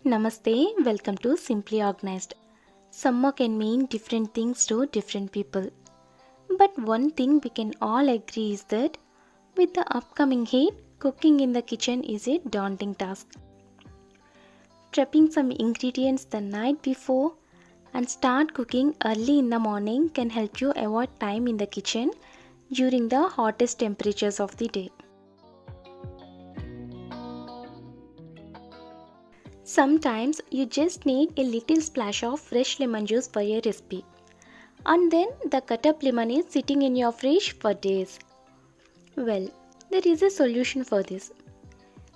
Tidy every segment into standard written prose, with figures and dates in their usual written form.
Namaste, welcome to Simply Organized. Summer can mean different things to different people. But one thing we can all agree is that with the upcoming heat, cooking in the kitchen is a daunting task. Prepping some ingredients the night before and start cooking early in the morning can help you avoid time in the kitchen during the hottest temperatures of the day. Sometimes you just need a little splash of fresh lemon juice for your recipe. And then the cut up lemon is sitting in your fridge for days. Well, there is a solution for this.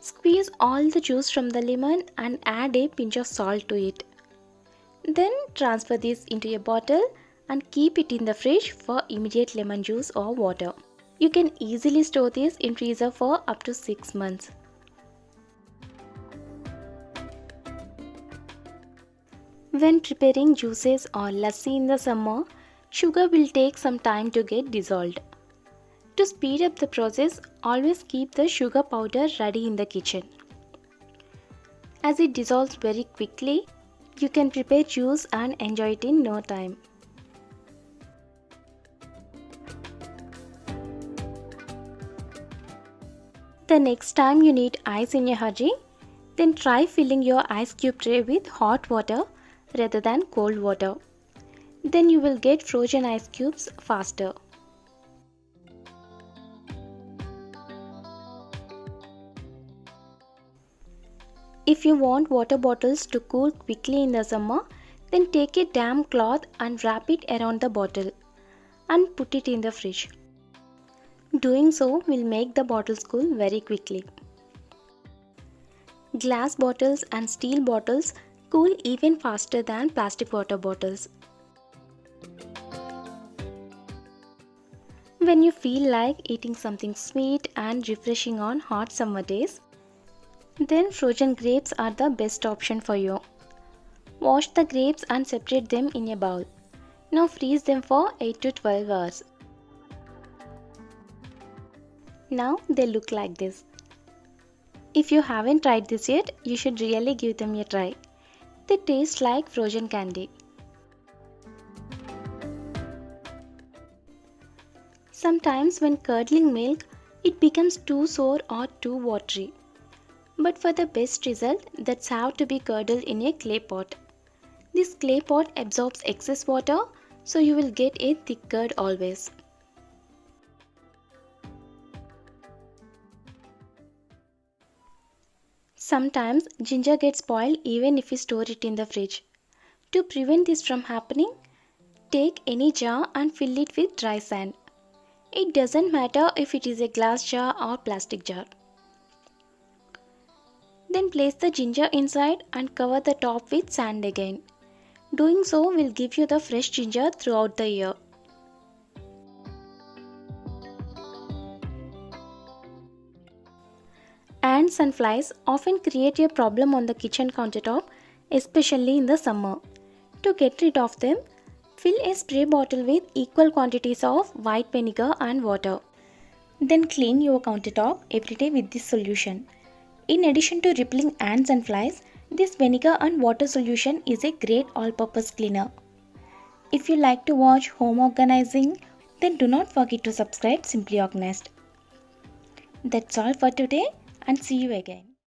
Squeeze all the juice from the lemon and add a pinch of salt to it. Then transfer this into a bottle and keep it in the fridge for immediate lemon juice or water. You can easily store this in freezer for up to 6 months. When preparing juices or lassi in the summer, sugar will take some time to get dissolved. To speed up the process, always keep the sugar powder ready in the kitchen. As it dissolves very quickly, you can prepare juice and enjoy it in no time. The next time you need ice in your hurry, then try filling your ice cube tray with hot water rather than cold water. Then you will get frozen ice cubes faster. If you want water bottles to cool quickly in the summer, then take a damp cloth and wrap it around the bottle and put it in the fridge. Doing so will make the bottles cool very quickly. Glass bottles and steel bottles cool even faster than plastic water bottles. When you feel like eating something sweet and refreshing on hot summer days, then frozen grapes are the best option for you. Wash the grapes and separate them in a bowl. Now freeze them for 8 to 12 hours. Now they look like this. If you haven't tried this yet, you should really give them a try. They taste like frozen candy. Sometimes when curdling milk, it becomes too sour or too watery. But for the best result, that's how to be curdled in a clay pot. This clay pot absorbs excess water, so you will get a thick curd always. Sometimes ginger gets spoiled even if you store it in the fridge. To prevent this from happening, take any jar and fill it with dry sand. It doesn't matter if it is a glass jar or plastic jar. Then place the ginger inside and cover the top with sand again. Doing so will give you the fresh ginger throughout the year. Ants and flies often create a problem on the kitchen countertop, especially in the summer. To get rid of them, fill a spray bottle with equal quantities of white vinegar and water. Then clean your countertop every day with this solution. In addition to repelling ants and flies, this vinegar and water solution is a great all-purpose cleaner. If you like to watch home organizing, then do not forget to subscribe Simply Organized. That's all for today and see you again.